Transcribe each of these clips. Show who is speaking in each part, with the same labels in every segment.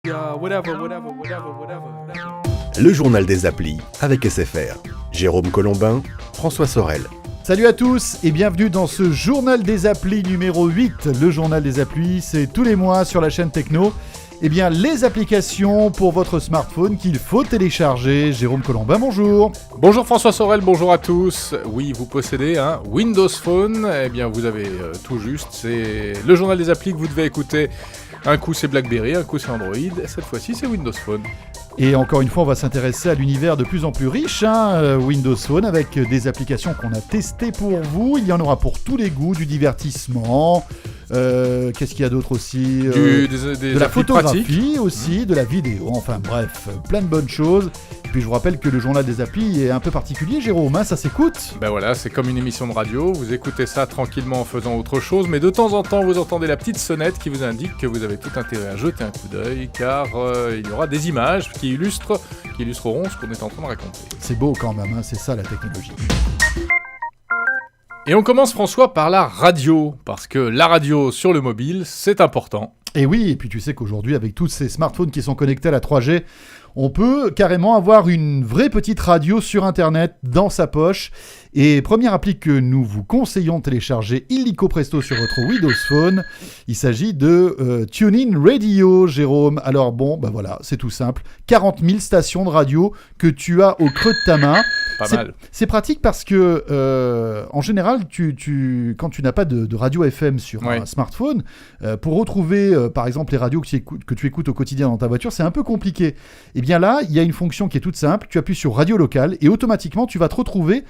Speaker 1: Le journal des applis avec SFR. Jérôme Colombin, François Sorel.
Speaker 2: Salut à tous et bienvenue dans ce journal des applis numéro 8. Le journal des applis, c'est tous les mois sur la chaîne Techno. Eh bien, les applications pour votre smartphone qu'il faut télécharger. Jérôme Colombin, bonjour.
Speaker 3: Bonjour François Sorel, bonjour à tous. Oui, vous possédez un Windows Phone. Eh bien, vous avez tout juste. C'est le journal des applis que vous devez écouter. Un coup, c'est BlackBerry, un coup, c'est Android. Cette fois-ci, c'est Windows Phone.
Speaker 2: Et encore une fois, on va s'intéresser à l'univers de plus en plus riche, Windows Phone, avec des applications qu'on a testées pour vous. Il y en aura pour tous les goûts, du divertissement, qu'est-ce qu'il y a d'autre aussi, de la photographie pratiques. Aussi, de la vidéo, enfin bref, plein de bonnes choses. Et puis je vous rappelle que le journal des applis est un peu particulier, Jérôme, ça s'écoute.
Speaker 3: Ben voilà, c'est comme une émission de radio, vous écoutez ça tranquillement en faisant autre chose, mais de temps en temps vous entendez la petite sonnette qui vous indique que vous avez tout intérêt à jeter un coup d'œil, car il y aura des images qui illustreront ce qu'on est en train de raconter.
Speaker 2: C'est beau quand même, c'est ça la technologie.
Speaker 3: Et on commence, François, par la radio, parce que la radio sur le mobile, c'est important.
Speaker 2: Et oui, et puis tu sais qu'aujourd'hui, avec tous ces smartphones qui sont connectés à la 3G, on peut carrément avoir une vraie petite radio sur Internet dans sa poche. Et première appli que nous vous conseillons de télécharger illico presto sur votre Windows Phone, il s'agit de TuneIn Radio, Jérôme. Alors bon, bah voilà, c'est tout simple. 40 000 stations de radio que tu as au creux de ta main.
Speaker 3: Pas mal.
Speaker 2: C'est pratique parce que, en général, quand tu n'as pas de radio FM sur un smartphone, pour retrouver, par exemple, les radios que tu écoutes au quotidien dans ta voiture, c'est un peu compliqué. Et bien là, il y a une fonction qui est toute simple. Tu appuies sur Radio Locale et automatiquement, tu vas te retrouver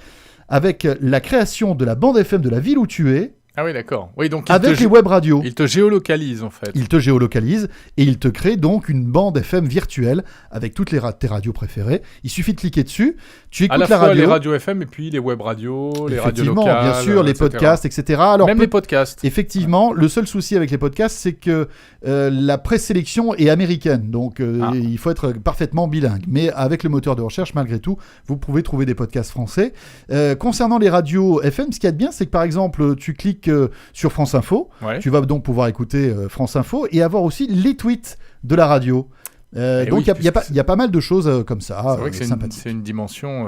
Speaker 2: avec la création de la bande FM de la ville où tu es.
Speaker 3: Ah oui, d'accord. Oui, donc
Speaker 2: avec les web radios.
Speaker 3: Il te géolocalise, en fait.
Speaker 2: Il te géolocalise et il te crée donc une bande FM virtuelle avec toutes tes radios préférées. Il suffit de cliquer dessus, tu écoutes la radio. À la fois
Speaker 3: les radios FM et puis les web radios, les radios locales.
Speaker 2: Effectivement, bien sûr, les podcasts, etc. Alors,
Speaker 3: même les podcasts.
Speaker 2: Effectivement, le seul souci avec les podcasts, c'est que la présélection est américaine. Donc, il faut être parfaitement bilingue. Mais avec le moteur de recherche, malgré tout, vous pouvez trouver des podcasts français. Concernant les radios FM, ce qu'il y a de bien, c'est que par exemple, tu cliques sur France Info, tu vas donc pouvoir écouter France Info et avoir aussi les tweets de la radio. Donc il y a pas mal de choses comme ça.
Speaker 3: C'est vrai que c'est une dimension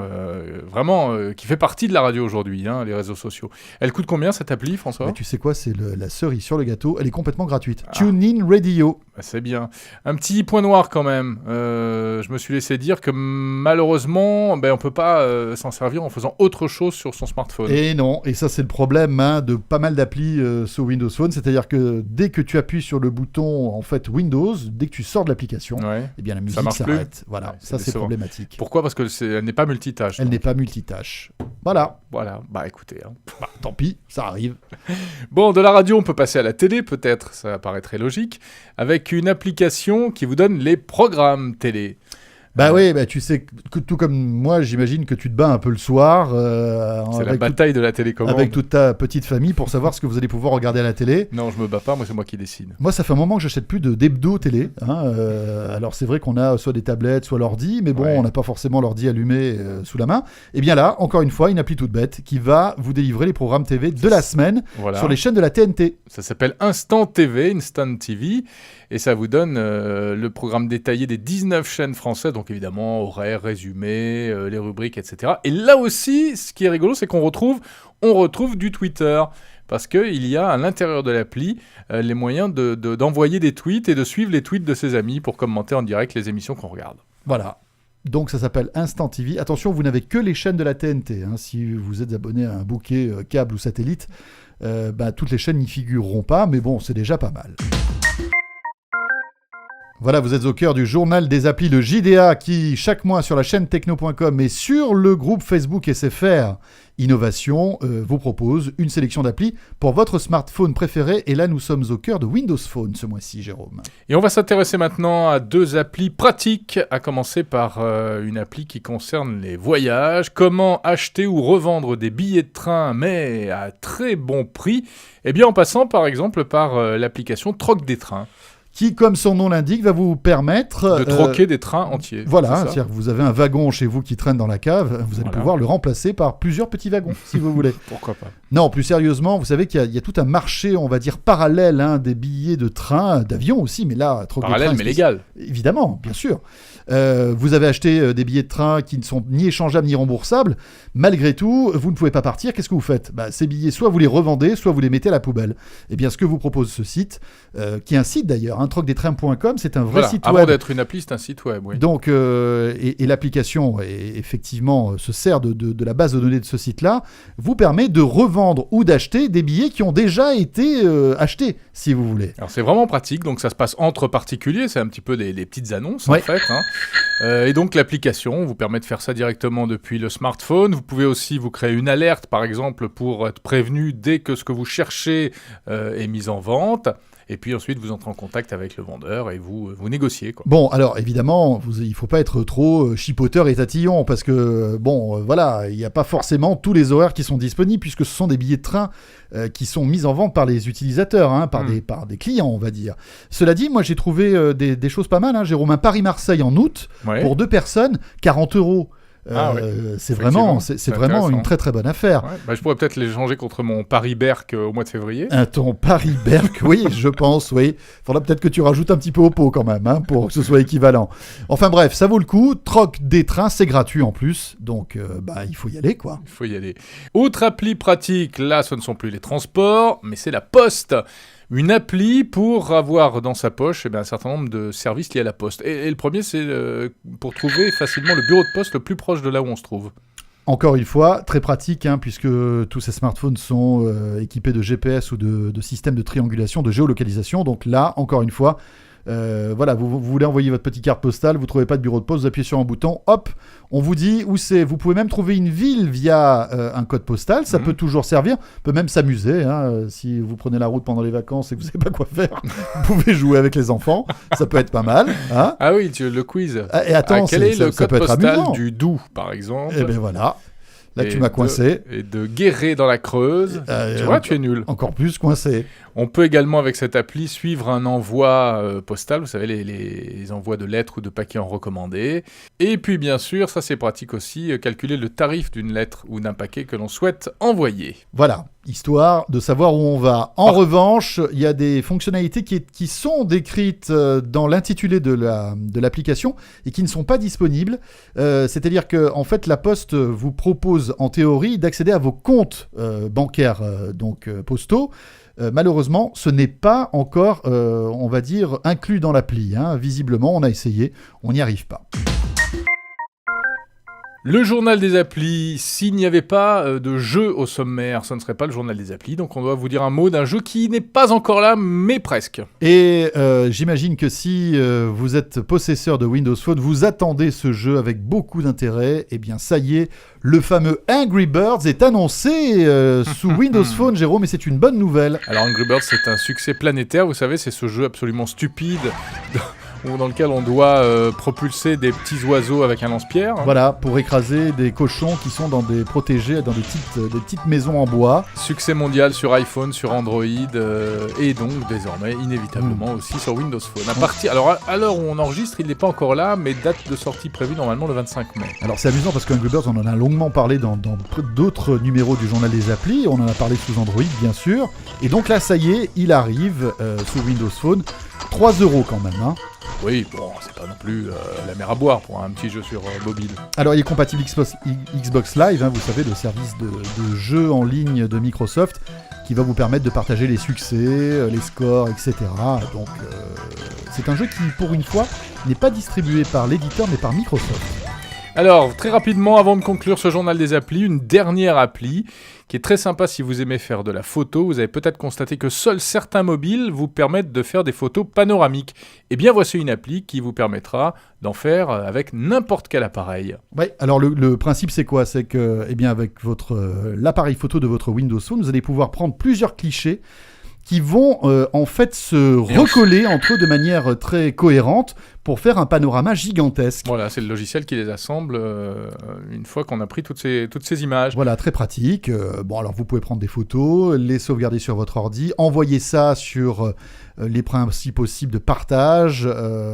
Speaker 3: vraiment qui fait partie de la radio aujourd'hui, les réseaux sociaux. Elle coûte combien cette appli, François ?
Speaker 2: Tu sais quoi, c'est la cerise sur le gâteau, elle est complètement gratuite. TuneIn Radio.
Speaker 3: C'est bien. Un petit point noir quand même. Je me suis laissé dire que malheureusement, on ne peut pas s'en servir en faisant autre chose sur son smartphone.
Speaker 2: Et non, et ça c'est le problème de pas mal d'applis sur Windows Phone, c'est-à-dire que dès que tu appuies sur le bouton en fait Windows, dès que tu sors de l'application, eh bien la musique s'arrête. Voilà, ça c'est problématique.
Speaker 3: Pourquoi ? Parce qu'elle n'est pas multitâche.
Speaker 2: Elle n'est pas multitâche. Voilà.
Speaker 3: Bah écoutez.
Speaker 2: Tant pis, ça arrive.
Speaker 3: Bon, de la radio, on peut passer à la télé peut-être, ça paraît très logique, avec une application qui vous donne les programmes télé.
Speaker 2: Oui, tu sais, tout comme moi, j'imagine que tu te bats un peu le soir.
Speaker 3: C'est la bataille de la télécommande.
Speaker 2: Avec toute ta petite famille pour savoir ce que vous allez pouvoir regarder à la télé.
Speaker 3: Non, je me bats pas, moi c'est moi qui décide.
Speaker 2: Moi, ça fait un moment que j'achète plus d'hebdo télé. Alors c'est vrai qu'on a soit des tablettes, soit l'ordi, mais bon, on n'a pas forcément l'ordi allumé sous la main. Et bien là, encore une fois, une appli toute bête qui va vous délivrer les programmes TV de la semaine sur les chaînes de la TNT.
Speaker 3: Ça s'appelle Instant TV, et ça vous donne le programme détaillé des 19 chaînes françaises, donc évidemment horaires, résumés, les rubriques, etc. Et là aussi, ce qui est rigolo, c'est qu'on retrouve du Twitter, parce qu'il y a à l'intérieur de l'appli les moyens d'envoyer des tweets et de suivre les tweets de ses amis pour commenter en direct les émissions qu'on regarde.
Speaker 2: Voilà. Donc ça s'appelle Instant TV. Attention, vous n'avez que les chaînes de la TNT. Si vous êtes abonné à un bouquet câble ou satellite, toutes les chaînes n'y figureront pas, mais bon, c'est déjà pas mal. Voilà, vous êtes au cœur du journal des applis, le JDA, qui chaque mois sur la chaîne techno.com et sur le groupe Facebook SFR Innovation vous propose une sélection d'applis pour votre smartphone préféré. Et là, nous sommes au cœur de Windows Phone ce mois-ci, Jérôme.
Speaker 3: Et on va s'intéresser maintenant à 2 applis pratiques, à commencer par une appli qui concerne les voyages. Comment acheter ou revendre des billets de train, mais à très bon prix, en passant par exemple par l'application Troc des Trains.
Speaker 2: qui, comme son nom l'indique, va vous permettre...
Speaker 3: de troquer des trains entiers.
Speaker 2: Voilà, c'est-à-dire que vous avez un wagon chez vous qui traîne dans la cave, vous allez pouvoir le remplacer par plusieurs petits wagons, si vous voulez.
Speaker 3: Pourquoi pas.
Speaker 2: Non, plus sérieusement, vous savez qu'il y a tout un marché, on va dire, parallèle, des billets de train, d'avion aussi, mais là...
Speaker 3: Parallèle, mais légal.
Speaker 2: Évidemment, bien sûr. Vous avez acheté des billets de train qui ne sont ni échangeables ni remboursables. Malgré tout, vous ne pouvez pas partir. Qu'est-ce que vous faites ? Ces billets, soit vous les revendez, soit vous les mettez à la poubelle. Eh bien, ce que vous propose ce site, qui est un site d'ailleurs, trocdestrains.com, c'est un vrai site web.
Speaker 3: Avant d'être une appli, c'est un site web, oui.
Speaker 2: Donc, et l'application, effectivement, se sert de la base de données de ce site-là, vous permet de revendre ou d'acheter des billets qui ont déjà été achetés, si vous voulez.
Speaker 3: Alors, c'est vraiment pratique. Donc, ça se passe entre particuliers. C'est un petit peu des petites annonces, en fait. Et donc, l'application vous permet de faire ça directement depuis le smartphone. Vous pouvez aussi vous créer une alerte, par exemple, pour être prévenu dès que ce que vous cherchez est mis en vente. Et puis ensuite, vous entrez en contact avec le vendeur et vous négociez, quoi.
Speaker 2: Bon, alors évidemment, il ne faut pas être trop chipoteur et tatillon parce que, il n'y a pas forcément tous les horaires qui sont disponibles puisque ce sont des billets de train qui sont mis en vente par les utilisateurs, par des clients, on va dire. Cela dit, moi j'ai trouvé des choses pas mal, Jérôme. Un Paris-Marseille en août pour 2 personnes, 40 €. C'est vraiment une très très bonne affaire.
Speaker 3: Je pourrais peut-être l'échanger contre mon Paris-Berck au mois de février.
Speaker 2: Ton Paris-Berck, oui, je pense, oui. Faudra peut-être que tu rajoutes un petit peu au pot quand même, pour que ce soit équivalent. Enfin bref, ça vaut le coup. Troc des trains, c'est gratuit en plus. Donc, il faut y aller, quoi.
Speaker 3: Il faut y aller. Autre appli pratique, là, ce ne sont plus les transports, mais c'est la Poste. Une appli pour avoir dans sa poche un certain nombre de services liés à la poste. Et le premier, c'est pour trouver facilement le bureau de poste le plus proche de là où on se trouve.
Speaker 2: Encore une fois, très pratique, puisque tous ces smartphones sont équipés de GPS ou de systèmes de triangulation, de géolocalisation. Donc là, encore une fois, vous voulez envoyer votre petite carte postale, vous ne trouvez pas de bureau de poste, vous appuyez sur un bouton, hop, on vous dit où c'est. Vous pouvez même trouver une ville via un code postal, ça peut toujours servir, on peut même s'amuser. Si vous prenez la route pendant les vacances et que vous ne savez pas quoi faire, vous pouvez jouer avec les enfants, ça peut être pas mal.
Speaker 3: Ah oui, le quiz.
Speaker 2: Et attends,
Speaker 3: quel est le code postal
Speaker 2: amusant.
Speaker 3: du Doubs, par exemple ?
Speaker 2: Eh bien voilà. Là, tu m'as coincé.
Speaker 3: Et de Guéret dans la Creuse. Tu vois, tu es nul.
Speaker 2: Encore plus coincé.
Speaker 3: On peut également, avec cette appli, suivre un envoi postal. Vous savez, les envois de lettres ou de paquets en recommandé. Et puis, bien sûr, ça c'est pratique aussi, calculer le tarif d'une lettre ou d'un paquet que l'on souhaite envoyer.
Speaker 2: Voilà, histoire de savoir où on va. En revanche, il y a des fonctionnalités qui sont décrites dans l'intitulé de l'application et qui ne sont pas disponibles. C'est-à-dire que, en fait, la Poste vous propose, en théorie, d'accéder à vos comptes bancaires, postaux. Malheureusement, ce n'est pas encore, on va dire, inclus dans l'appli. Visiblement, on a essayé, on n'y arrive pas.
Speaker 3: Le journal des applis, s'il n'y avait pas de jeu au sommaire, ce ne serait pas le journal des applis. Donc on doit vous dire un mot d'un jeu qui n'est pas encore là, mais presque.
Speaker 2: Et j'imagine que si vous êtes possesseur de Windows Phone, vous attendez ce jeu avec beaucoup d'intérêt. Eh bien ça y est, le fameux Angry Birds est annoncé sous Windows Phone, Jérôme, et c'est une bonne nouvelle.
Speaker 3: Alors Angry Birds, c'est un succès planétaire. Vous savez, c'est ce jeu absolument stupide dans lequel on doit propulser des petits oiseaux avec un lance-pierre.
Speaker 2: Voilà, pour écraser des cochons qui sont protégés dans des petites maisons en bois.
Speaker 3: Succès mondial sur iPhone, sur Android, et donc désormais inévitablement aussi sur Windows Phone. Alors à l'heure où on enregistre, il n'est pas encore là, mais date de sortie prévue normalement le 25 mai.
Speaker 2: Alors c'est amusant parce que Angry Birds, on en a longuement parlé dans d'autres numéros du journal des applis. On en a parlé sous Android, bien sûr. Et donc là, ça y est, il arrive sous Windows Phone. 3 € quand même,
Speaker 3: Oui, bon, c'est pas non plus la mer à boire pour un petit jeu sur mobile.
Speaker 2: Alors, il est compatible Xbox Live, vous savez, le service de jeu en ligne de Microsoft, qui va vous permettre de partager les succès, les scores, etc. Donc, c'est un jeu qui, pour une fois, n'est pas distribué par l'éditeur, mais par Microsoft.
Speaker 3: Alors, très rapidement, avant de conclure ce journal des applis, une dernière appli qui est très sympa si vous aimez faire de la photo. Vous avez peut-être constaté que seuls certains mobiles vous permettent de faire des photos panoramiques. Eh bien, voici une appli qui vous permettra d'en faire avec n'importe quel appareil.
Speaker 2: Oui, alors le principe, c'est quoi ? C'est que, avec l'appareil photo de votre Windows Phone, vous allez pouvoir prendre plusieurs clichés qui vont en fait se recoller entre eux de manière très cohérente pour faire un panorama gigantesque.
Speaker 3: Voilà, c'est le logiciel qui les assemble une fois qu'on a pris toutes ces images.
Speaker 2: Voilà, très pratique. Bon, alors vous pouvez prendre des photos, les sauvegarder sur votre ordi, envoyer ça sur les principes cibles de partage.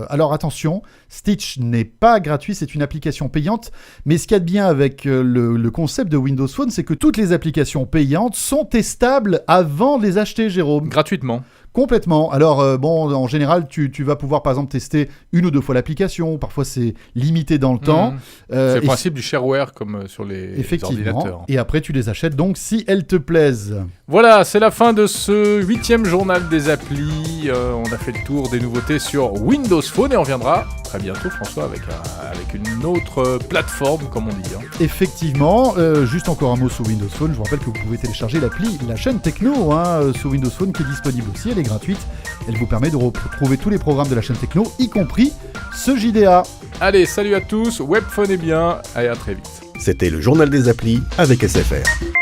Speaker 2: Alors attention, Stitch n'est pas gratuit, c'est une application payante, mais ce qu'il y a de bien avec le concept de Windows Phone, c'est que toutes les applications payantes sont testables avant de les acheter, Jérôme.
Speaker 3: Gratuitement.
Speaker 2: Complètement. Alors, bon, en général, tu vas pouvoir, par exemple, tester 1 ou 2 fois l'application. Parfois, c'est limité dans le temps.
Speaker 3: C'est le principe du shareware, comme sur les ordinateurs.
Speaker 2: Et après, tu les achètes, donc, si elles te plaisent.
Speaker 3: Voilà, c'est la fin de ce 8e journal des applis. On a fait le tour des nouveautés sur Windows Phone et on reviendra très bientôt, François, avec une autre plateforme, comme on dit.
Speaker 2: Effectivement. Juste encore un mot sur Windows Phone. Je vous rappelle que vous pouvez télécharger l'appli La Chaîne Techno sur Windows Phone, qui est disponible aussi. Elle est gratuite. Elle vous permet de retrouver tous les programmes de La Chaîne Techno, y compris ce JDA.
Speaker 3: Allez, salut à tous. Webphone est bien. Allez, à très vite.
Speaker 1: C'était le journal des applis avec SFR.